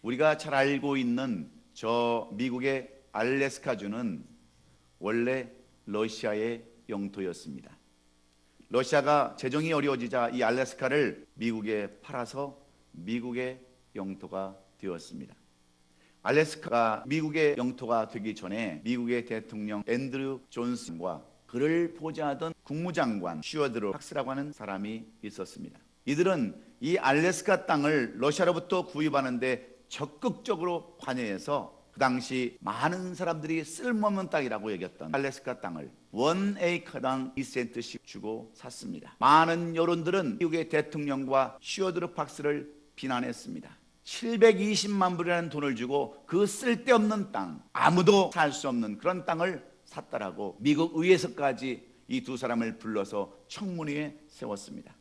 우리가 잘 알고 있는 저 미국의 알래스카주는 원래 러시아의 영토였습니다. 러시아가 재정이 어려워지자 이 알래스카를 미국에 팔아서 미국의 영토가 되었습니다. 알래스카가 미국의 영토가 되기 전에 미국의 대통령 앤드류 존슨과 그를 보좌하던 국무장관 슈어드로 박스라고 하는 사람이 있었습니다. 이들은 이 알래스카 땅을 러시아로부터 구입하는데 적극적으로 관여해서 그 당시 많은 사람들이 쓸모없는 땅이라고 여겼던 알래스카 땅을 1에이커당 2센트씩 주고 샀습니다. 많은 여론들은 미국의 대통령과 슈어드로 박스를 비난했습니다. 720만 불이라는 돈을 주고 그 쓸데없는 땅, 아무도 살 수 없는 그런 땅을 샀다라고 미국 의회에서까지 이 두 사람을 불러서 청문회에 세웠습니다.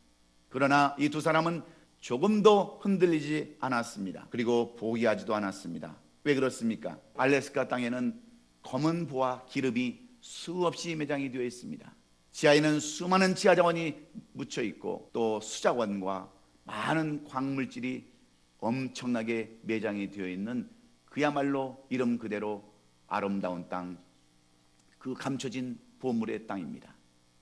그러나 이 두 사람은 조금도 흔들리지 않았습니다. 그리고 포기하지도 않았습니다. 왜 그렇습니까? 알래스카 땅에는 검은 보와 기름이 수없이 매장이 되어 있습니다. 지하에는 수많은 지하자원이 묻혀 있고 또 수자원과 많은 광물질이 엄청나게 매장이 되어 있는 그야말로 이름 그대로 아름다운 땅, 그 감춰진 보물의 땅입니다.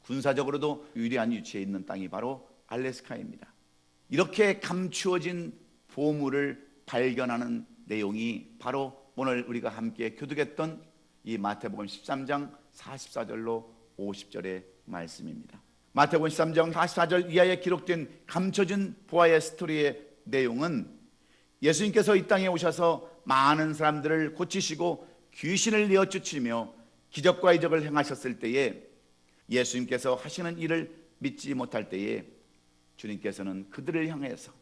군사적으로도 유리한 위치에 있는 땅이 바로 알래스카입니다. 이렇게 감추어진 보물을 발견하는 내용이 바로 오늘 우리가 함께 교독했던 이 마태복음 13장 44절로 50절의 말씀입니다. 마태복음 13장 44절 이하에 기록된 감춰진 보화의 스토리의 내용은 예수님께서 이 땅에 오셔서 많은 사람들을 고치시고 귀신을 내어쫓으며 기적과 이적을 행하셨을 때에 예수님께서 하시는 일을 믿지 못할 때에 주님께서는 그들을 향해서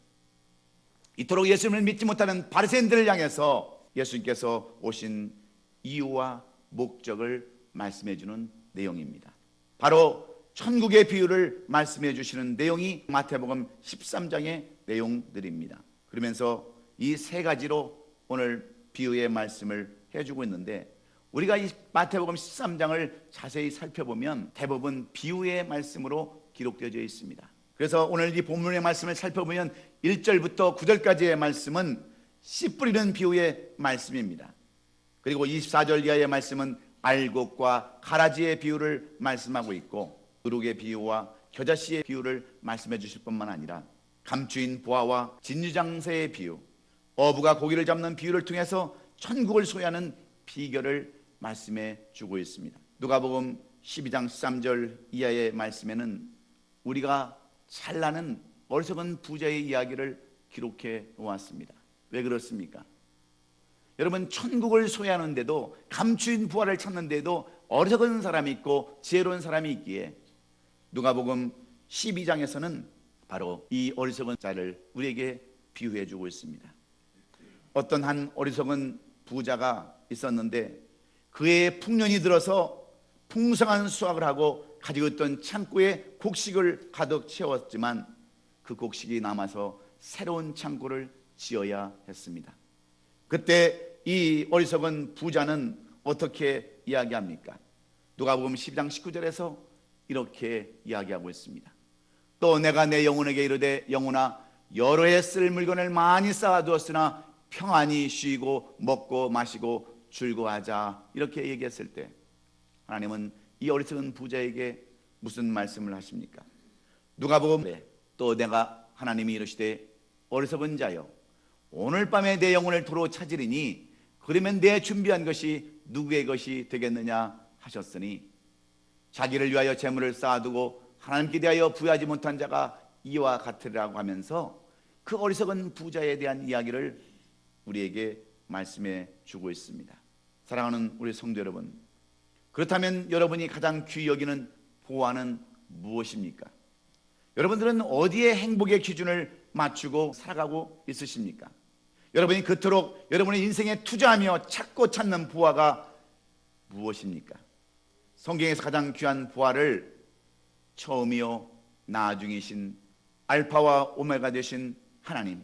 이토록 예수님을 믿지 못하는 바리새인들을 향해서 예수님께서 오신 이유와 목적을 말씀해 주는 내용입니다. 바로 천국의 비유를 말씀해 주시는 내용이 마태복음 13장의 내용들입니다. 그러면서 이 세 가지로 오늘 비유의 말씀을 해주고 있는데 우리가 이 마태복음 13장을 자세히 살펴보면 대부분 비유의 말씀으로 기록되어 있습니다. 그래서 오늘 이 본문의 말씀을 살펴보면 1절부터 9절까지의 말씀은 씨 뿌리는 비유의 말씀입니다. 그리고 24절 이하의 말씀은 알곡과 가라지의 비유를 말씀하고 있고 누룩의 비유와 겨자씨의 비유를 말씀해 주실 뿐만 아니라 감추인 보화와 진주장새의 비유, 어부가 고기를 잡는 비유를 통해서 천국을 소유하는 비결을 말씀해 주고 있습니다. 누가복음 12장 13절 이하의 말씀에는 우리가 잘 나는 어리석은 부자의 이야기를 기록해 놓았습니다. 왜 그렇습니까? 여러분, 천국을 소유하는데도 감추인 부활을 찾는데도 어리석은 사람이 있고 지혜로운 사람이 있기에 누가복음 12장에서는 바로 이 어리석은 자를 우리에게 비유해 주고 있습니다. 어떤 한 어리석은 부자가 있었는데 그의 풍년이 들어서 풍성한 수확을 하고 가지고 있던 창고에 곡식을 가득 채웠지만 그 곡식이 남아서 새로운 창고를 지어야 했습니다. 그때 이 어리석은 부자는 어떻게 이야기합니까? 누가복음 12장 19절에서 이렇게 이야기하고 있습니다. 또 내가 내 영혼에게 이르되 영혼아 여러 해 쓸 물건을 많이 쌓아두었으나 평안히 쉬고 먹고 마시고 즐거워하자 이렇게 얘기했을 때 하나님은 이 어리석은 부자에게 무슨 말씀을 하십니까? 누가복음 또 내가 하나님이 이르시되 어리석은 자여 오늘 밤에 내 영혼을 도로 찾으리니 그러면 내 준비한 것이 누구의 것이 되겠느냐 하셨으니 자기를 위하여 재물을 쌓아두고 하나님께 대하여 부여하지 못한 자가 이와 같으리라고 하면서 그 어리석은 부자에 대한 이야기를 우리에게 말씀해 주고 있습니다. 사랑하는 우리 성도 여러분, 그렇다면 여러분이 가장 귀히 여기는 보화는 무엇입니까? 여러분들은 어디에 행복의 기준을 맞추고 살아가고 있으십니까? 여러분이 그토록 여러분의 인생에 투자하며 찾고 찾는 보화가 무엇입니까? 성경에서 가장 귀한 보화를 처음이요 나중이신 알파와 오메가 되신 하나님,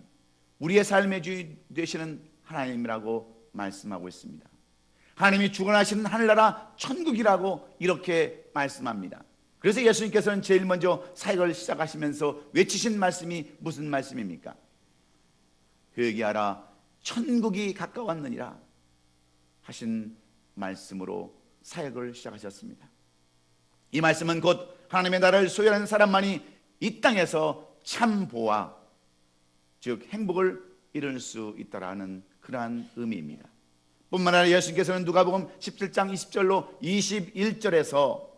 우리의 삶의 주인 되시는 하나님이라고 말씀하고 있습니다. 하나님이 주관하시는 하늘나라 천국이라고 이렇게 말씀합니다. 그래서 예수님께서는 제일 먼저 사역을 시작하시면서 외치신 말씀이 무슨 말씀입니까? 회개하라 천국이 가까웠느니라 하신 말씀으로 사역을 시작하셨습니다. 이 말씀은 곧 하나님의 나라를 소유하는 사람만이 이 땅에서 참 보아, 즉 행복을 이룰 수 있다라는 그러한 의미입니다. 뿐만 아니라 예수님께서는 누가복음 17장 20절로 21절에서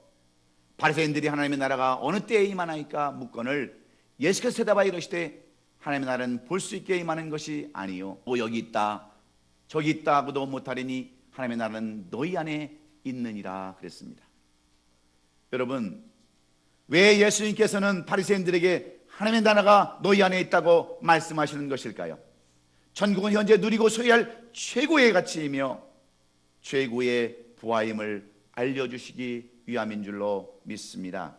바리새인들이 하나님의 나라가 어느 때에 임하나이까 묻거늘 예수께서 대답하여 이르시되 하나님의 나라는 볼 수 있게 임하는 것이 아니요 여기 있다 저기 있다 하고도 못하리니 하나님의 나라는 너희 안에 있느니라 그랬습니다. 여러분, 왜 예수님께서는 바리새인들에게 하나님의 나라가 너희 안에 있다고 말씀하시는 것일까요? 천국은 현재 누리고 소유할 최고의 가치이며 최고의 부하임을 알려주시기 위함인 줄로 믿습니다.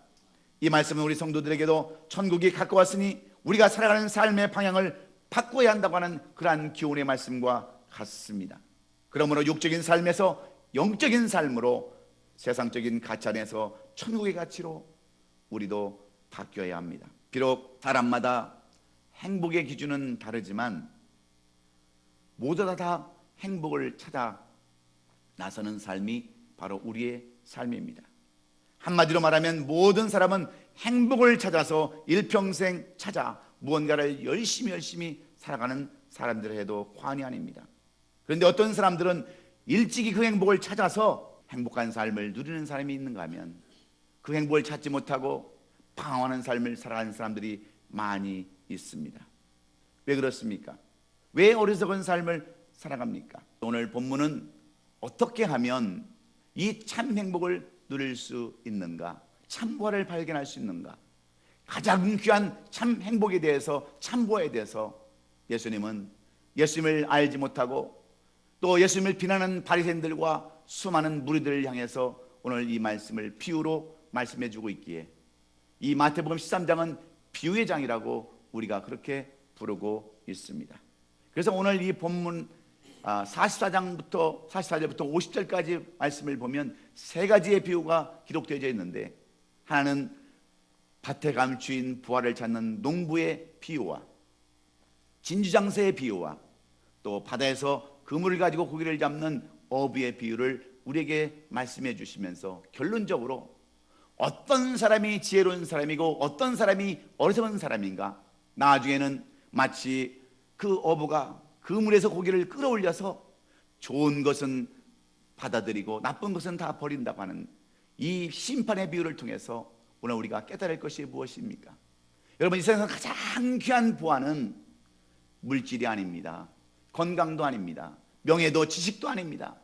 이 말씀은 우리 성도들에게도 천국이 가까웠으니 우리가 살아가는 삶의 방향을 바꿔야 한다고 하는 그러한 기원의 말씀과 같습니다. 그러므로 육적인 삶에서 영적인 삶으로, 세상적인 가치 안에서 천국의 가치로 우리도 바뀌어야 합니다. 비록 사람마다 행복의 기준은 다르지만 모두 다 행복을 찾아 나서는 삶이 바로 우리의 삶입니다. 한마디로 말하면 모든 사람은 행복을 찾아서 일평생 찾아 무언가를 열심히 살아가는 사람들 해도 과언이 아닙니다. 그런데 어떤 사람들은 일찍이 그 행복을 찾아서 행복한 삶을 누리는 사람이 있는가 하면 그 행복을 찾지 못하고 방황하는 삶을 살아가는 사람들이 많이 있습니다. 왜 그렇습니까? 왜 어리석은 삶을 살아갑니까? 오늘 본문은 어떻게 하면 이 참 행복을 누릴 수 있는가, 참 부활을 발견할 수 있는가, 가장 귀한 참 행복에 대해서, 참 부활에 대해서 예수님은 예수님을 알지 못하고 또 예수님을 비난하는 바리새인들과 수많은 무리들을 향해서 오늘 이 말씀을 비유로 말씀해 주고 있기에 이 마태복음 13장은 비유의 장이라고 우리가 그렇게 부르고 있습니다. 그래서 오늘 이 본문 44절부터 50절까지 말씀을 보면 세 가지의 비유가 기록되어 있는데, 하나는 밭에 감추인 부활을 찾는 농부의 비유와 진주장사의 비유와 또 바다에서 그물을 가지고 고기를 잡는 어부의 비유를 우리에게 말씀해 주시면서 결론적으로 어떤 사람이 지혜로운 사람이고 어떤 사람이 어리석은 사람인가, 나중에는 마치 그 어부가 그물에서 고기를 끌어올려서 좋은 것은 받아들이고 나쁜 것은 다 버린다고 하는 이 심판의 비유를 통해서 오늘 우리가 깨달을 것이 무엇입니까? 여러분, 이 세상에서 가장 귀한 부하는 물질이 아닙니다. 건강도 아닙니다. 명예도 지식도 아닙니다.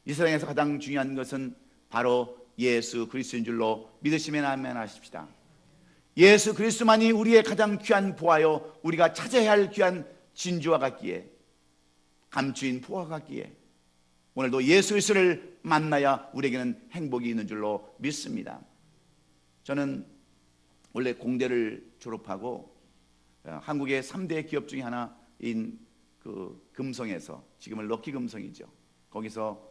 이 세상에서 가장 중요한 것은 바로 예수 그리스도인 줄로 믿으시면 아멘 하십시다. 예수 그리스도만이 우리의 가장 귀한 부하여 우리가 찾아야 할 귀한 진주와 같기에, 감추인 부하와 같기에 오늘도 예수 그리스도를 만나야 우리에게는 행복이 있는 줄로 믿습니다. 저는 원래 공대를 졸업하고 한국의 3대 기업 중에 하나인 그 금성에서, 지금은 럭키 금성이죠, 거기서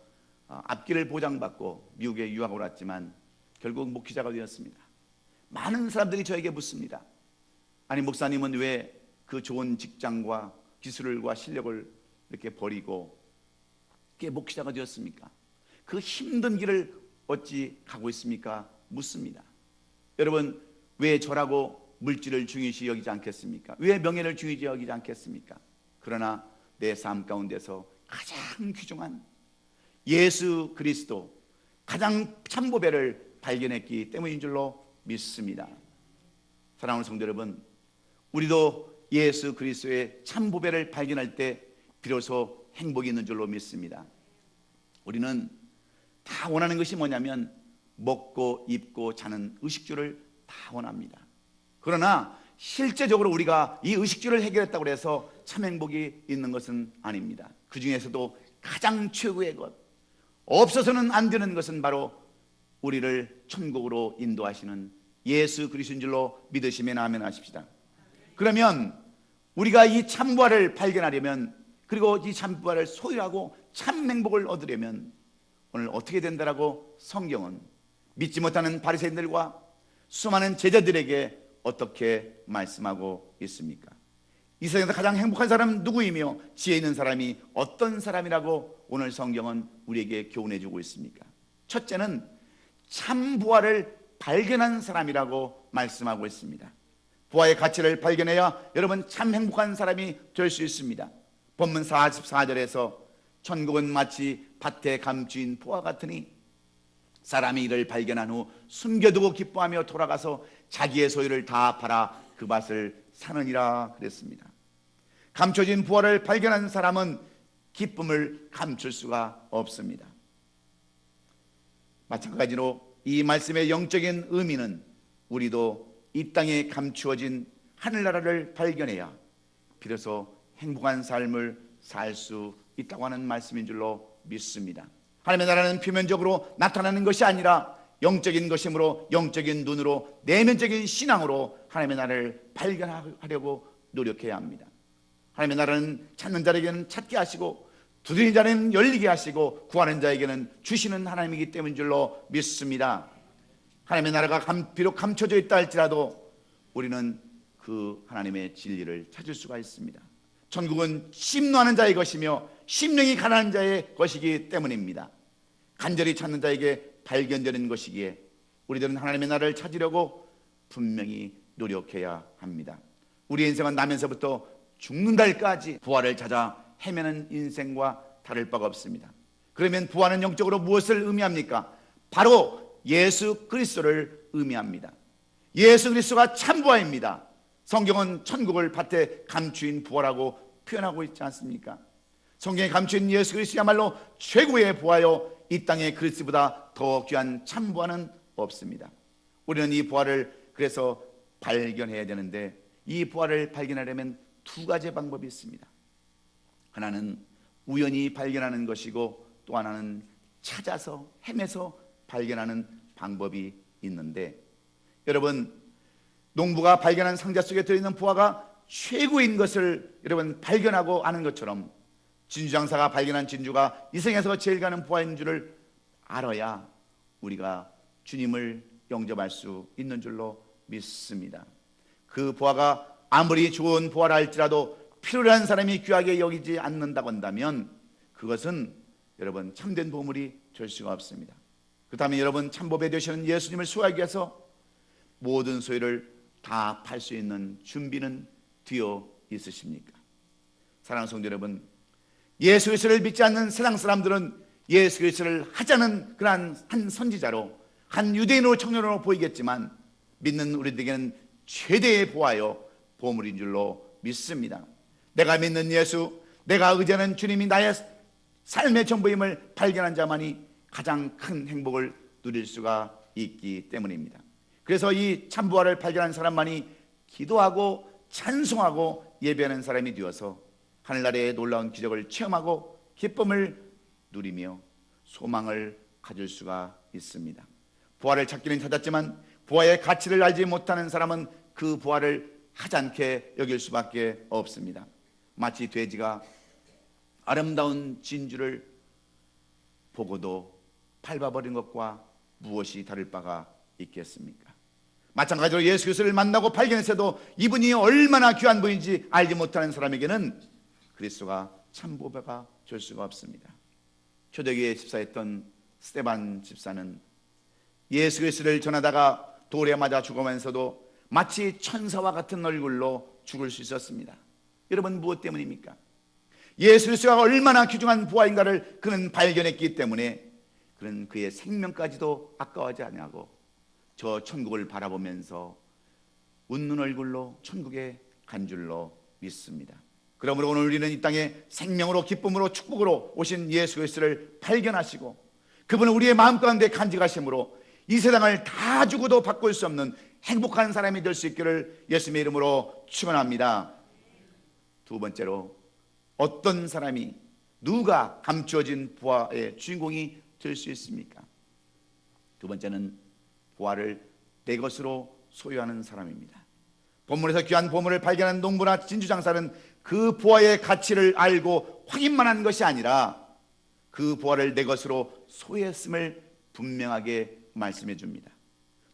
앞길을 보장받고 미국에 유학을 왔지만 결국 목회자가 되었습니다. 많은 사람들이 저에게 묻습니다. 아니, 목사님은 왜 그 좋은 직장과 기술과 실력을 이렇게 버리고 이렇게 목회자가 되었습니까? 그 힘든 길을 어찌 가고 있습니까? 묻습니다. 여러분, 왜 저라고 물질을 중요시 여기지 않겠습니까? 왜 명예를 중요시 여기지 않겠습니까? 그러나 내 삶 가운데서 가장 귀중한 예수 그리스도, 가장 참보배를 발견했기 때문인 줄로 믿습니다. 사랑하는 성도 여러분, 우리도 예수 그리스도의 참보배를 발견할 때 비로소 행복이 있는 줄로 믿습니다. 우리는 다 원하는 것이 뭐냐면 먹고 입고 자는 의식주를 다 원합니다. 그러나 실제적으로 우리가 이 의식주를 해결했다고 해서 참 행복이 있는 것은 아닙니다. 그 중에서도 가장 최고의 것, 없어서는 안 되는 것은 바로 우리를 천국으로 인도하시는 예수 그리스도인 줄로 믿으시면 아멘 하십시다. 그러면 우리가 이 참부활을 발견하려면, 그리고 이 참부활을 소유하고 참 행복을 얻으려면 오늘 어떻게 된다라고 성경은 믿지 못하는 바리새인들과 수많은 제자들에게 어떻게 말씀하고 있습니까? 이 세상에서 가장 행복한 사람은 누구이며 지혜 있는 사람이 어떤 사람이라고 오늘 성경은 우리에게 교훈해 주고 있습니까? 첫째는 참 부활을 발견한 사람이라고 말씀하고 있습니다. 부활의 가치를 발견해야 여러분 참 행복한 사람이 될 수 있습니다. 본문 44절에서 천국은 마치 밭에 감추인 부와 같으니 사람이 이를 발견한 후 숨겨두고 기뻐하며 돌아가서 자기의 소유를 다 팔아 그 밭을 사느니라 그랬습니다. 감춰진 부활을 발견한 사람은 기쁨을 감출 수가 없습니다. 마찬가지로 이 말씀의 영적인 의미는 우리도 이 땅에 감추어진 하늘나라를 발견해야 비로소 행복한 삶을 살 수 있다고 하는 말씀인 줄로 믿습니다. 하나님의 나라는 표면적으로 나타나는 것이 아니라 영적인 것이므로 영적인 눈으로 내면적인 신앙으로 하나님의 나라를 발견하려고 노력해야 합니다. 하나님의 나라는 찾는 자에게는 찾게 하시고 두드리는 자에게는 열리게 하시고 구하는 자에게는 주시는 하나님이기 때문인 줄로 믿습니다. 하나님의 나라가 비록 감춰져 있다 할지라도 우리는 그 하나님의 진리를 찾을 수가 있습니다. 천국은 심노하는 자의 것이며 심령이 가난한 자의 것이기 때문입니다. 간절히 찾는 자에게 발견되는 것이기에 우리들은 하나님의 나라를 찾으려고 분명히 노력해야 합니다. 우리의 인생은 나면서부터 죽는 날까지 부활을 찾아 헤매는 인생과 다를 바가 없습니다. 그러면 부활은 영적으로 무엇을 의미합니까? 바로 예수 그리스도를 의미합니다. 예수 그리스도가 참 부활입니다. 성경은 천국을 밭에 감추인 부활하고 표현하고 있지 않습니까? 성경에 감추인 예수 그리스도야말로 최고의 부활요 이 땅에 그리스도보다 더 귀한 참 부활은 없습니다. 우리는 이 부활을 그래서 발견해야 되는데 이 부활을 발견하려면 두 가지 방법이 있습니다. 하나는 우연히 발견하는 것이고 또 하나는 찾아서 헤매서 발견하는 방법이 있는데, 여러분 농부가 발견한 상자 속에 들어있는 부화가 최고인 것을 여러분 발견하고 아는 것처럼 진주장사가 발견한 진주가 이 생에서 제일 가는 부화인 줄을 알아야 우리가 주님을 영접할 수 있는 줄로 믿습니다. 그 부화가 아무리 좋은 부화라 할지라도 필요로 한 사람이 귀하게 여기지 않는다고 한다면 그것은 여러분 참된 보물이 될 수가 없습니다. 그렇다면 여러분 참보배 되시는 예수님을 수호하기 위해서 모든 소유를 다 팔 수 있는 준비는 되어 있으십니까? 사랑하는 성도 여러분, 예수 그리스도를 믿지 않는 세상 사람들은 예수 그리스도를 하자는 그러한 한 선지자로, 한 유대인으로 청년으로 보이겠지만 믿는 우리들에게는 최대의 보아요 보물인 줄로 믿습니다. 내가 믿는 예수, 내가 의지하는 주님이 나의 삶의 전부임을 발견한 자만이 가장 큰 행복을 누릴 수가 있기 때문입니다. 그래서 이 참부활을 발견한 사람만이 기도하고 찬송하고 예배하는 사람이 되어서 하늘나라의 놀라운 기적을 체험하고 기쁨을 누리며 소망을 가질 수가 있습니다. 부활을 찾기는 찾았지만 부활의 가치를 알지 못하는 사람은 그 부활을 하찮게 여길 수밖에 없습니다. 마치 돼지가 아름다운 진주를 보고도 밟아버린 것과 무엇이 다를 바가 있겠습니까? 마찬가지로 예수 그리스도를 만나고 발견했어도 이분이 얼마나 귀한 분인지 알지 못하는 사람에게는 그리스도가 참 보배가 될 수가 없습니다. 초대교회에 집사했던 스데반 집사는 예수 그리스도를 전하다가 돌에 맞아 죽으면서도 마치 천사와 같은 얼굴로 죽을 수 있었습니다. 여러분 무엇 때문입니까? 예수 그리스도가 얼마나 귀중한 부하인가를 그는 발견했기 때문에 그는 그의 생명까지도 아까워하지 아니하고 저 천국을 바라보면서 웃는 얼굴로 천국에 간 줄로 믿습니다. 그러므로 오늘 우리는 이 땅에 생명으로 기쁨으로 축복으로 오신 예수 그리스도를 발견하시고 그분은 우리의 마음 가운데 간직하심으로 이 세상을 다 주고도 바꿀 수 없는 행복한 사람이 될 수 있기를 예수님의 이름으로 축원합니다. 두 번째로 어떤 사람이 누가 감추어진 부활의 주인공이 될 수 있습니까? 두 번째는 부활을 내 것으로 소유하는 사람입니다. 본문에서 귀한 보물을 발견한 농부나 진주장사는 그 부활의 가치를 알고 확인만 한 것이 아니라 그 부활을 내 것으로 소유했음을 분명하게 말씀해 줍니다.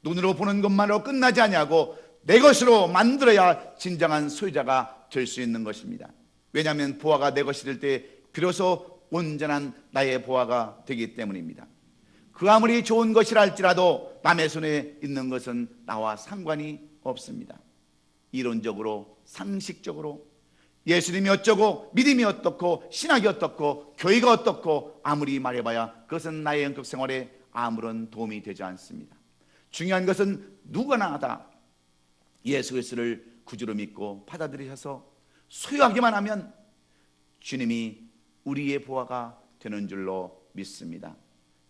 눈으로 보는 것만으로 끝나지 아니하고 내 것으로 만들어야 진정한 소유자가 부하가 될 수 있는 것입니다. 왜냐하면 부하가 내 것이 될 때 비로소 온전한 나의 부하가 되기 때문입니다. 그 아무리 좋은 것이라 할지라도 남의 손에 있는 것은 나와 상관이 없습니다. 이론적으로, 상식적으로 예수님이 어쩌고, 믿음이 어떻고, 신학이 어떻고, 교회가 어떻고 아무리 말해봐야 그것은 나의 영적 생활에 아무런 도움이 되지 않습니다. 중요한 것은 누구나 다 예수 그리스도를 구주로 믿고 받아들이셔서 소유하기만 하면 주님이 우리의 부하가 되는 줄로 믿습니다.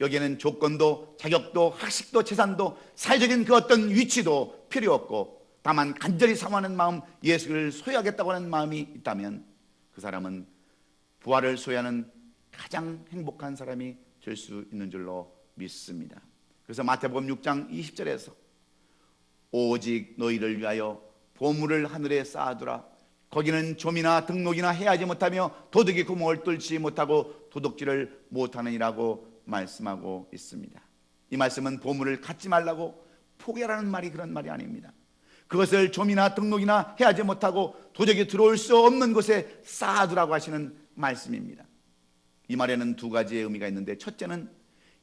여기에는 조건도, 자격도, 학식도, 재산도, 사회적인 그 어떤 위치도 필요 없고 다만 간절히 사모하는 마음, 예수를 소유하겠다고 하는 마음이 있다면 그 사람은 부하를 소유하는 가장 행복한 사람이 될 수 있는 줄로 믿습니다. 그래서 마태복음 6장 20절에서 오직 너희를 위하여 보물을 하늘에 쌓아두라. 거기는 좀이나 등록이나 해하지 못하며 도둑이 구멍을 뚫지 못하고 도둑질을 못하느니라고 말씀하고 있습니다. 이 말씀은 보물을 갖지 말라고 포기하라는 말이 그런 말이 아닙니다. 그것을 좀이나 등록이나 해하지 못하고 도적이 들어올 수 없는 곳에 쌓아두라고 하시는 말씀입니다. 이 말에는 두 가지의 의미가 있는데, 첫째는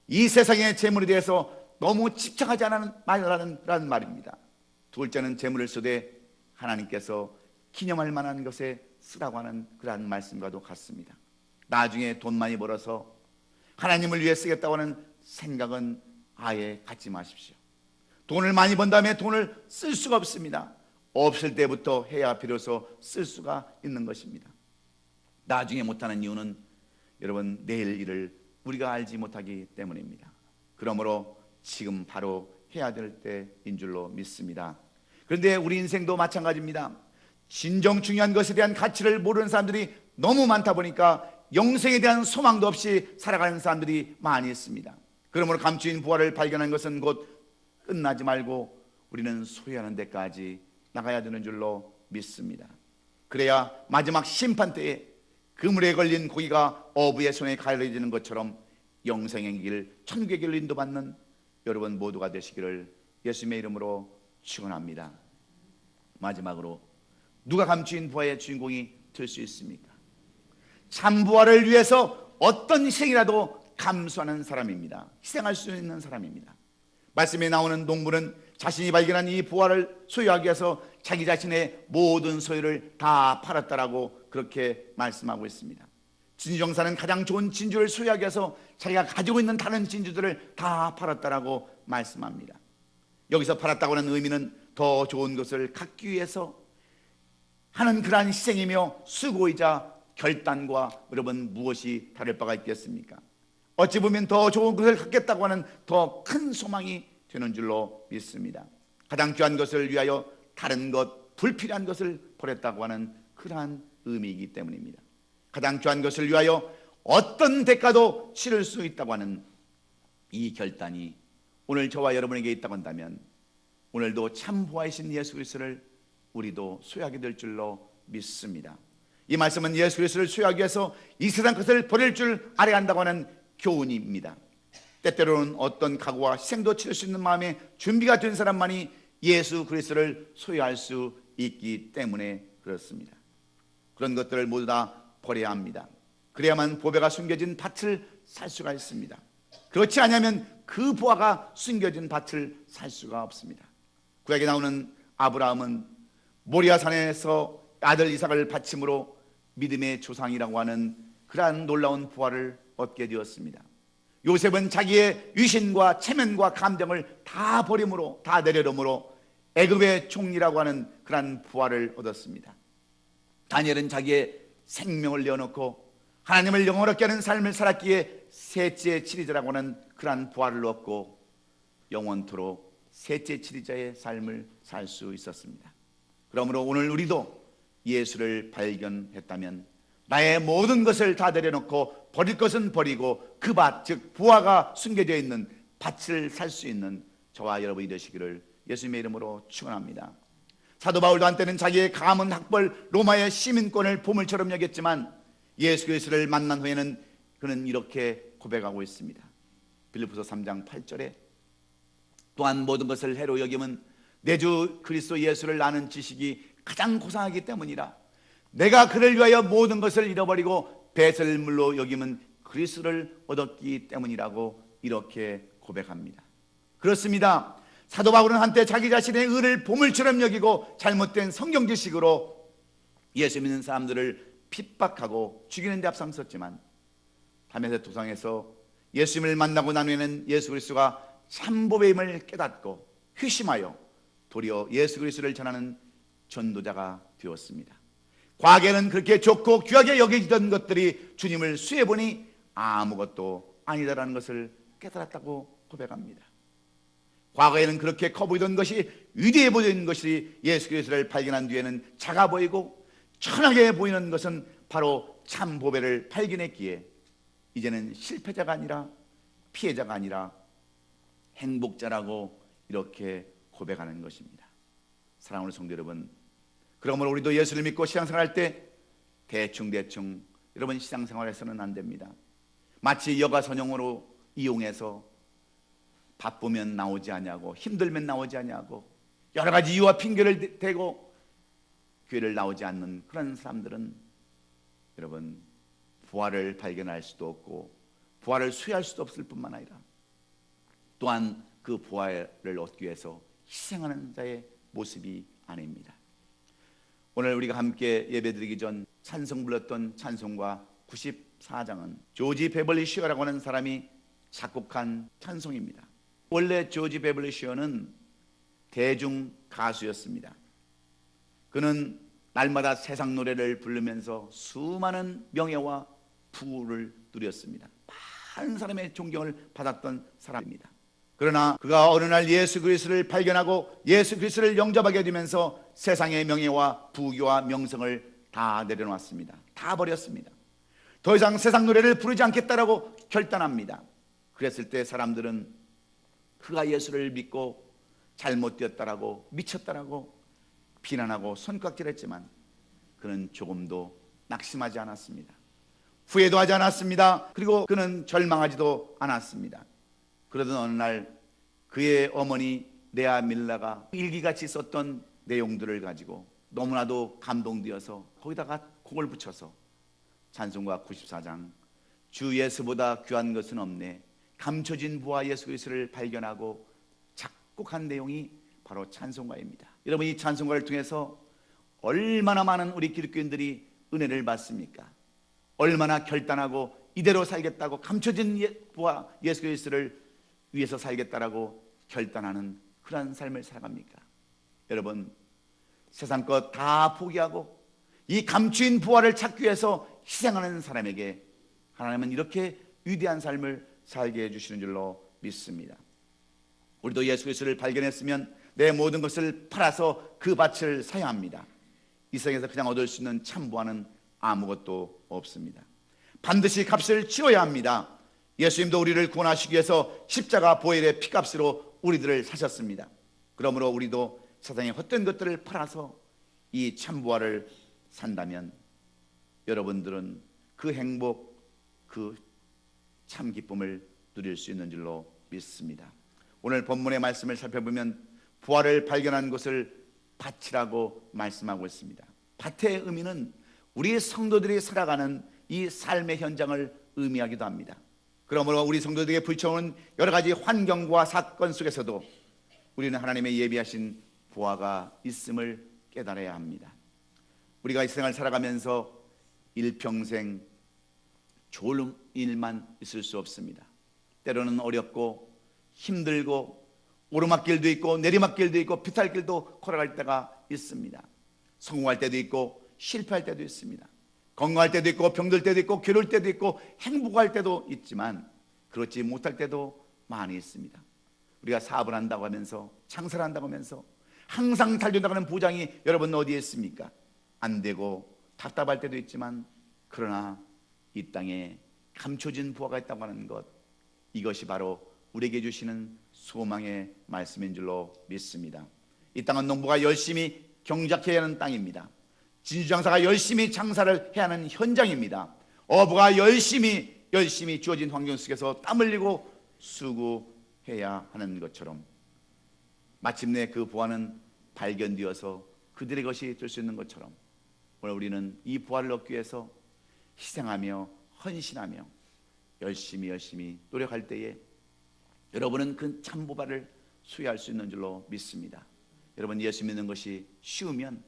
이 세상의 재물에 대해서 너무 집착하지 말라는 말입니다. 둘째는 재물을 쓰되 하나님께서 기념할 만한 것에 쓰라고 하는 그러한 말씀과도 같습니다. 나중에 돈 많이 벌어서 하나님을 위해 쓰겠다고 하는 생각은 아예 갖지 마십시오. 돈을 많이 번 다음에 돈을 쓸 수가 없습니다. 없을 때부터 해야 비로소 쓸 수가 있는 것입니다. 나중에 못하는 이유는 여러분, 내일 일을 우리가 알지 못하기 때문입니다. 그러므로 지금 바로 해야 될 때인 줄로 믿습니다. 그런데 우리 인생도 마찬가지입니다. 진정 중요한 것에 대한 가치를 모르는 사람들이 너무 많다 보니까 영생에 대한 소망도 없이 살아가는 사람들이 많이 있습니다. 그러므로 감추인 부활을 발견한 것은 곧 끝나지 말고 우리는 소유하는 데까지 나가야 되는 줄로 믿습니다. 그래야 마지막 심판 때에 그물에 걸린 고기가 어부의 손에 가려지는 것처럼 영생의 길, 천국의 길로 인도받는 여러분 모두가 되시기를 예수님의 이름으로 축원합니다. 마지막으로 누가 감추인 부활의 주인공이 될 수 있습니까? 참 부활을 위해서 어떤 희생이라도 감수하는 사람입니다. 희생할 수 있는 사람입니다. 말씀에 나오는 농부는 자신이 발견한 이 부활을 소유하기 위해서 자기 자신의 모든 소유를 다 팔았다라고 그렇게 말씀하고 있습니다. 진주정사는 가장 좋은 진주를 소유하기 위해서 자기가 가지고 있는 다른 진주들을 다 팔았다라고 말씀합니다. 여기서 팔았다고 하는 의미는 더 좋은 것을 갖기 위해서 하는 그러한 희생이며 수고이자 결단과 여러분 무엇이 다를 바가 있겠습니까? 어찌 보면 더 좋은 것을 갖겠다고 하는 더 큰 소망이 되는 줄로 믿습니다. 가장 귀한 것을 위하여 다른 것, 불필요한 것을 버렸다고 하는 그러한 의미이기 때문입니다. 가장 귀한 것을 위하여 어떤 대가도 치를 수 있다고 하는 이 결단이 오늘 저와 여러분에게 있다고 한다면 오늘도 참 부하이신 예수 그리스도를 우리도 소유하게 될 줄로 믿습니다. 이 말씀은 예수 그리스도를 소유하기 위해서 이 세상 것을 버릴 줄 알아야 한다고 하는 교훈입니다. 때때로는 어떤 각오와 희생도 치를 수 있는 마음에 준비가 된 사람만이 예수 그리스도를 소유할 수 있기 때문에 그렇습니다. 그런 것들을 모두 다 버려야 합니다. 그래야만 보배가 숨겨진 밭을 살 수가 있습니다. 그렇지 않으면 그 부하가 숨겨진 밭을 살 수가 없습니다. 구약에 나오는 아브라함은 모리아산에서 아들 이삭을 바침으로 믿음의 조상이라고 하는 그러한 놀라운 부활을 얻게 되었습니다. 요셉은 자기의 위신과 체면과 감정을 다 버림으로, 다 내려놓음으로 애굽의 총리라고 하는 그러한 부활을 얻었습니다. 다니엘은 자기의 생명을 내어놓고 하나님을 영원롭게 하는 삶을 살았기에 셋째 치리자라고 하는 그러한 부활을 얻고 영원토록 셋째 치리자의 삶을 살 수 있었습니다. 그러므로 오늘 우리도 예수를 발견했다면 나의 모든 것을 다 내려놓고 버릴 것은 버리고 그 밭, 즉 부하가 숨겨져 있는 밭을 살 수 있는 저와 여러분이 되시기를 예수님의 이름으로 축원합니다. 사도 바울도 한때는 자기의 가문 학벌 로마의 시민권을 보물처럼 여겼지만 예수 그리스도를 만난 후에는 그는 이렇게 고백하고 있습니다. 빌립보서 3장 8절에 또한 모든 것을 해로 여김은 내 주 그리스도 예수를 아는 지식이 가장 고상하기 때문이라. 내가 그를 위하여 모든 것을 잃어버리고 배설물로 여김은 그리스도를 얻었기 때문이라고 이렇게 고백합니다. 그렇습니다. 사도 바울은 한때 자기 자신의 의를 보물처럼 여기고 잘못된 성경 지식으로 예수 믿는 사람들을 핍박하고 죽이는 데 앞장섰지만 다메섹 도상에서 예수님을 만나고 난 후에는 예수 그리스도가 참보배임을 깨닫고 회심하여 도리어 예수 그리스도를 전하는 전도자가 되었습니다. 과거에는 그렇게 좋고 귀하게 여겨지던 것들이 주님을 수해보니 아무것도 아니다라는 것을 깨달았다고 고백합니다. 과거에는 그렇게 커 보이던 것이 위대해 보이는 것이 예수 그리스도를 발견한 뒤에는 작아 보이고 천하게 보이는 것은 바로 참 보배를 발견했기에 이제는 실패자가 아니라 피해자가 아니라 행복자라고 이렇게 고백하는 것입니다. 사랑하는 성도 여러분, 그러므로 우리도 예수를 믿고 신앙생활할 때 대충 여러분 신앙생활에서는 안 됩니다. 마치 여가선용으로 이용해서 바쁘면 나오지 않냐고, 힘들면 나오지 않냐고 여러 가지 이유와 핑계를 대고 교회를 나오지 않는 그런 사람들은 여러분 부활을 발견할 수도 없고 부활을 수혜할 수도 없을 뿐만 아니라 또한 그 부활을 얻기 위해서 희생하는 자의 모습이 아닙니다. 오늘 우리가 함께 예배드리기 전 찬송 불렀던 찬송가 94장은 조지 베벌리 슈어라고 하는 사람이 작곡한 찬송입니다. 원래 조지 베벌리 슈어는 대중 가수였습니다. 그는 날마다 세상 노래를 부르면서 수많은 명예와 부를 누렸습니다. 많은 사람의 존경을 받았던 사람입니다. 그러나 그가 어느 날 예수 그리스도를 발견하고 예수 그리스도를 영접하게 되면서 세상의 명예와 부귀와 명성을 다 내려놨습니다. 다 버렸습니다. 더 이상 세상 노래를 부르지 않겠다라고 결단합니다. 그랬을 때 사람들은 그가 예수를 믿고 잘못되었다라고 미쳤다라고 비난하고 손깍질했지만 그는 조금도 낙심하지 않았습니다. 후회도 하지 않았습니다. 그리고 그는 절망하지도 않았습니다. 그러던 어느 날 그의 어머니 레아 밀라가 일기같이 썼던 내용들을 가지고 너무나도 감동되어서 거기다가 곡을 붙여서 찬송가 94장 주 예수보다 귀한 것은 없네, 감춰진 부와 예수 그리스도를 발견하고 작곡한 내용이 바로 찬송가입니다. 여러분, 이 찬송가를 통해서 얼마나 많은 우리 기독교인들이 은혜를 받습니까? 얼마나 결단하고 이대로 살겠다고 감춰진 부와 예수 그리스도를 위해서 살겠다라고 결단하는 그런 삶을 살아갑니까? 여러분, 세상 것 다 포기하고 이 감추인 부활을 찾기 위해서 희생하는 사람에게 하나님은 이렇게 위대한 삶을 살게 해주시는 줄로 믿습니다. 우리도 예수 그리스도를 발견했으면 내 모든 것을 팔아서 그 밭을 사야 합니다. 이 세상에서 그냥 얻을 수 있는 참 부활은 아무것도 없습니다. 반드시 값을 치러야 합니다. 예수님도 우리를 구원하시기 위해서 십자가 보혈의 피값으로 우리들을 사셨습니다. 그러므로 우리도 세상의 헛된 것들을 팔아서 이 참 부활을 산다면 여러분들은 그 행복, 그 참 기쁨을 누릴 수 있는 줄로 믿습니다. 오늘 본문의 말씀을 살펴보면 부활을 발견한 것을 밭이라고 말씀하고 있습니다. 밭의 의미는 우리 성도들이 살아가는 이 삶의 현장을 의미하기도 합니다. 그러므로 우리 성도들에게 부딪혀오는 여러 가지 환경과 사건 속에서도 우리는 하나님의 예비하신 부활가 있음을 깨달아야 합니다. 우리가 이 세상을 살아가면서 일평생 좋은 일만 있을 수 없습니다. 때로는 어렵고 힘들고 오르막길도 있고 내리막길도 있고 비탈길도 걸어갈 때가 있습니다. 성공할 때도 있고 실패할 때도 있습니다. 건강할 때도 있고 병들 때도 있고 괴로울 때도 있고 행복할 때도 있지만 그렇지 못할 때도 많이 있습니다. 우리가 사업을 한다고 하면서 장사를 한다고 하면서 항상 잘 된다고 하는 보장이 여러분 어디에 있습니까? 안 되고 답답할 때도 있지만 그러나 이 땅에 감춰진 부활가 있다고 하는 것, 이것이 바로 우리에게 주시는 소망의 말씀인 줄로 믿습니다. 이 땅은 농부가 열심히 경작해야 하는 땅입니다. 진주장사가 열심히 장사를 해야 하는 현장입니다. 어부가 열심히 주어진 환경 속에서 땀 흘리고 수고해야 하는 것처럼 마침내 그 부활은 발견되어서 그들의 것이 될 수 있는 것처럼 오늘 우리는 이 부활을 얻기 위해서 희생하며 헌신하며 열심히 노력할 때에 여러분은 그 참 부활을 수여할 수 있는 줄로 믿습니다. 여러분, 예수 믿는 것이 쉬우면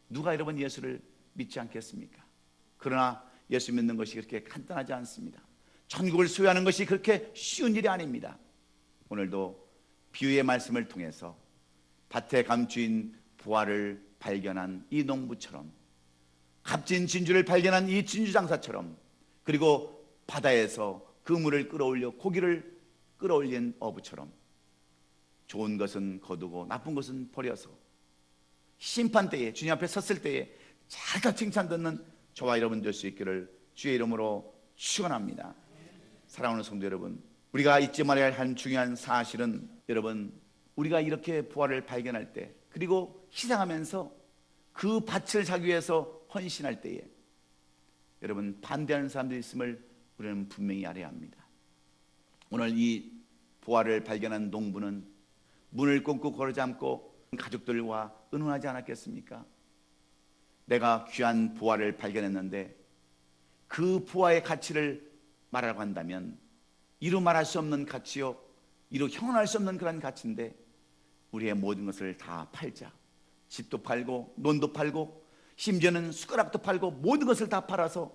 누가 여러분 예수를 믿지 않겠습니까? 그러나 예수 믿는 것이 그렇게 간단하지 않습니다. 천국을 수여하는 것이 그렇게 쉬운 일이 아닙니다. 오늘도 비유의 말씀을 통해서 밭에 감추인 부활을 발견한 이 농부처럼, 값진 진주를 발견한 이 진주장사처럼, 그리고 바다에서 그물을 끌어올려 고기를 끌어올린 어부처럼 좋은 것은 거두고 나쁜 것은 버려서 심판 때에, 주님 앞에 섰을 때에 잘 칭찬 듣는 저와 여러분 될 수 있기를 주의 이름으로 축원합니다. 사랑하는 성도 여러분, 우리가 잊지 말아야 할 한 중요한 사실은, 여러분, 우리가 이렇게 부활을 발견할 때, 그리고 희생하면서 그 밭을 자기 위해서 헌신할 때에 여러분, 반대하는 사람들이 있음을 우리는 분명히 알아야 합니다. 오늘 이 부활을 발견한 농부는 문을 꽁꽁 걸어잠고 가족들과 의논하지 않았겠습니까? 내가 귀한 부활을 발견했는데 그 부활의 가치를 말하라고 한다면 이루 말할 수 없는 가치요, 이루 형언할 수 없는 그런 가치인데 우리의 모든 것을 다 팔자. 집도 팔고 논도 팔고 심지어는 숟가락도 팔고 모든 것을 다 팔아서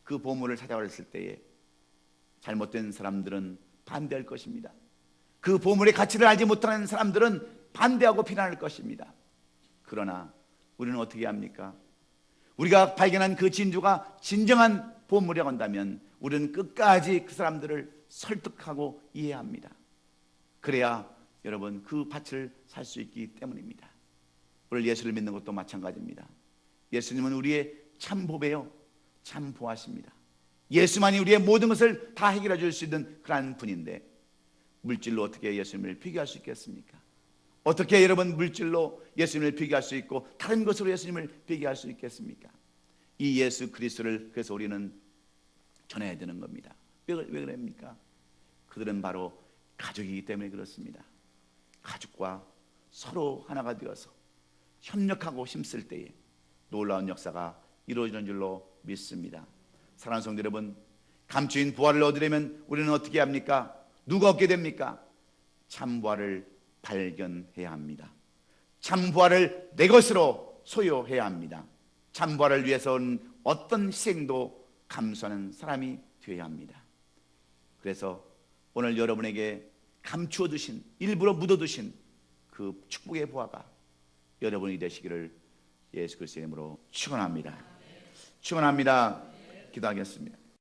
그 보물을 찾아왔을 때에 잘못된 사람들은 반대할 것입니다. 그 보물의 가치를 알지 못하는 사람들은 반대하고 비난할 것입니다. 그러나 우리는 어떻게 합니까? 우리가 발견한 그 진주가 진정한 보물이라고 한다면 우리는 끝까지 그 사람들을 설득하고 이해합니다. 그래야 여러분 그 밭을 살 수 있기 때문입니다. 오늘 예수를 믿는 것도 마찬가지입니다. 예수님은 우리의 참 보배요, 참 보아십니다. 예수만이 우리의 모든 것을 다 해결해 줄 수 있는 그러한 분인데 물질로 어떻게 예수님을 비교할 수 있겠습니까? 어떻게 여러분 물질로 예수님을 비교할 수 있고 다른 것으로 예수님을 비교할 수 있겠습니까? 이 예수 그리스도를 그래서 우리는 전해야 되는 겁니다. 왜 그럽니까? 그들은 바로 가족이기 때문에 그렇습니다. 가족과 서로 하나가 되어서 협력하고 힘쓸 때에 놀라운 역사가 이루어지는 줄로 믿습니다. 사랑하는 성도 여러분, 감추인 부활을 얻으려면 우리는 어떻게 합니까? 누가 얻게 됩니까? 참 부활을 발견해야 합니다. 참 부활을 내 것으로 소유해야 합니다. 참 부활을 위해서는 어떤 희생도 감수하는 사람이 되어야 합니다. 그래서 오늘 여러분에게 감추어 두신, 일부러 묻어 두신 그 축복의 부활가 여러분이 되시기를 예수 그리스도의 이름으로 축원합니다. 축원합니다. 기도하겠습니다.